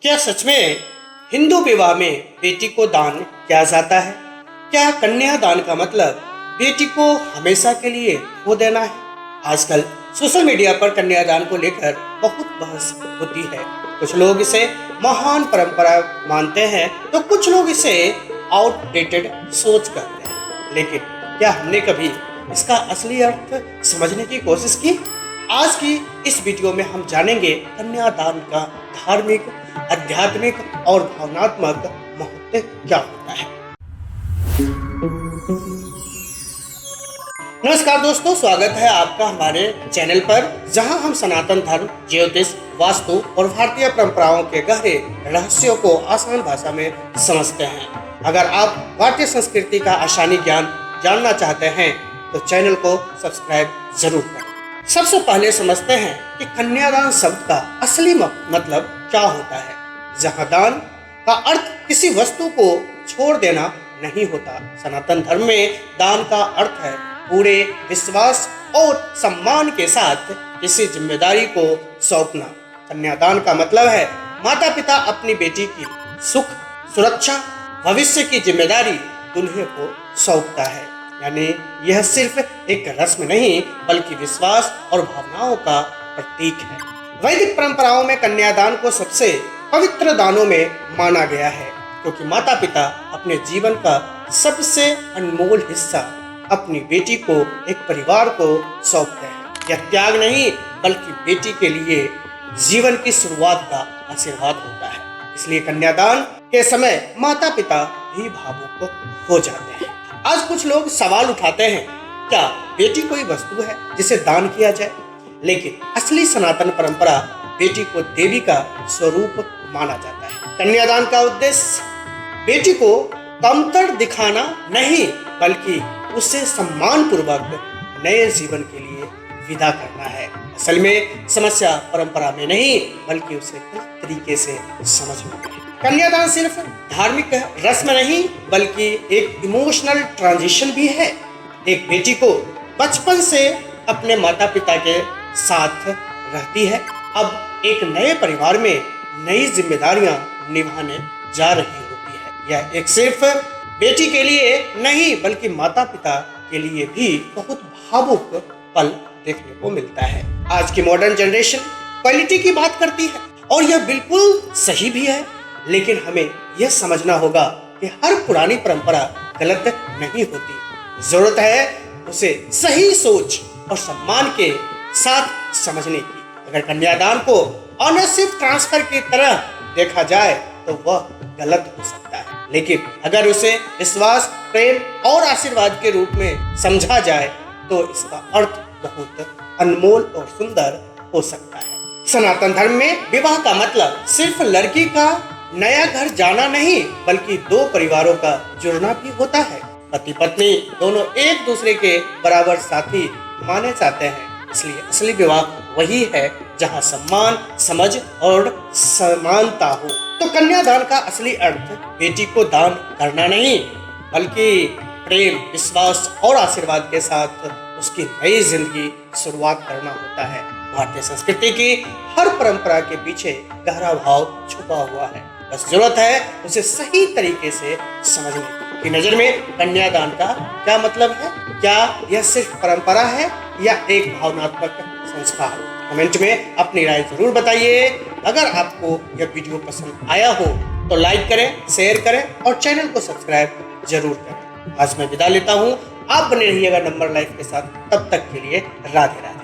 क्या सच में हिंदू विवाह में बेटी को दान किया जाता है? क्या कन्यादान का मतलब बेटी को हमेशा के लिए खो देना है? आजकल सोशल मीडिया पर कन्यादान को लेकर बहुत बहस होती है। कुछ लोग इसे महान परंपरा मानते हैं तो कुछ लोग इसे आउटडेटेड सोच करते हैं। लेकिन क्या हमने कभी इसका असली अर्थ समझने की कोशिश की? आज की इस वीडियो में हम जानेंगे कन्यादान का धार्मिक, आध्यात्मिक और भावनात्मक महत्व क्या होता है। नमस्कार दोस्तों, स्वागत है आपका हमारे चैनल पर, जहां हम सनातन धर्म, ज्योतिष, वास्तु और भारतीय परंपराओं के गहरे रहस्यों को आसान भाषा में समझते हैं। अगर आप भारतीय संस्कृति का आसानी ज्ञान जानना चाहते हैं तो चैनल को सब्सक्राइब जरूर करें। सबसे पहले समझते हैं कि कन्यादान शब्द का असली मतलब क्या होता है। जहां दान का अर्थ किसी वस्तु को छोड़ देना नहीं होता, सनातन धर्म में दान का अर्थ है पूरे विश्वास और सम्मान के साथ किसी जिम्मेदारी को सौंपना। कन्यादान का मतलब है माता पिता अपनी बेटी की सुख, सुरक्षा, भविष्य की जिम्मेदारी दुल्हे को सौंपता है। यानी यह सिर्फ एक रस्म नहीं बल्कि विश्वास और भावनाओं का प्रतीक है। वैदिक परंपराओं में कन्यादान को सबसे पवित्र दानों में माना गया है, क्योंकि माता पिता अपने जीवन का सबसे अनमोल हिस्सा अपनी बेटी को, एक परिवार को सौंपते हैं। यह त्याग नहीं बल्कि बेटी के लिए जीवन की शुरुआत का आशीर्वाद होता है। इसलिए कन्यादान के समय माता पिता भी भावुक हो जाते हैं। आज कुछ लोग सवाल उठाते हैं, क्या बेटी कोई वस्तु है जिसे दान किया जाए? लेकिन असली सनातन परंपरा बेटी को देवी का स्वरूप माना जाता है। कन्यादान का उद्देश्य बेटी को कमतर दिखाना नहीं बल्कि उसे सम्मान पूर्वक नए जीवन के लिए विदा करना है। असल में समस्या परंपरा में नहीं बल्कि उसे गलत तरीके से समझ में है। कन्यादान सिर्फ धार्मिक रस्म नहीं बल्कि एक इमोशनल ट्रांजिशन भी है। एक बेटी को बचपन से अपने माता पिता के साथ रहती है, अब एक नए परिवार में नई जिम्मेदारियां निभाने जा रही होती है। यह एक सिर्फ बेटी के लिए नहीं बल्कि माता पिता के लिए भी बहुत भावुक पल देखने को मिलता है। आज की मॉडर्न जनरेशन क्वालिटी की बात करती है और यह बिल्कुल सही भी है, लेकिन हमें यह समझना होगा कि हर पुरानी परंपरा गलत नहीं होती। जरूरत है उसे सही सोच और सम्मान के साथ समझने की। अगर कन्यादान को ऑनरशिप ट्रांसफर की तरह देखा जाए तो वह गलत हो सकता है, लेकिन अगर उसे विश्वास, प्रेम और आशीर्वाद के रूप में समझा जाए तो इसका अर्थ बहुत अनमोल और सुंदर हो सकता है। सनातन धर्म में विवाह का मतलब सिर्फ लड़की का नया घर जाना नहीं बल्कि दो परिवारों का जुड़ना भी होता है। पति पत्नी दोनों एक दूसरे के बराबर साथी माने जाते हैं। इसलिए असली विवाह वही है जहां सम्मान, समझ और समानता हो। तो कन्यादान का असली अर्थ बेटी को दान करना नहीं बल्कि प्रेम, विश्वास और आशीर्वाद के साथ उसकी नई जिंदगी शुरुआत करना होता है। भारतीय संस्कृति की हर परंपरा के पीछे गहरा भाव छुपा हुआ है, बस जरूरत है उसे सही तरीके से समझने की। नजर में कन्यादान का क्या मतलब है? क्या यह सिर्फ परंपरा है या एक भावनात्मक संस्कार? कमेंट में अपनी राय जरूर बताइए। अगर आपको यह वीडियो पसंद आया हो तो लाइक करें, शेयर करें और चैनल को सब्सक्राइब जरूर करें। आज मैं विदा लेता हूँ। आप बने रहिएगा नंबर लाइफ के साथ। तब तक के लिए राधे राधे।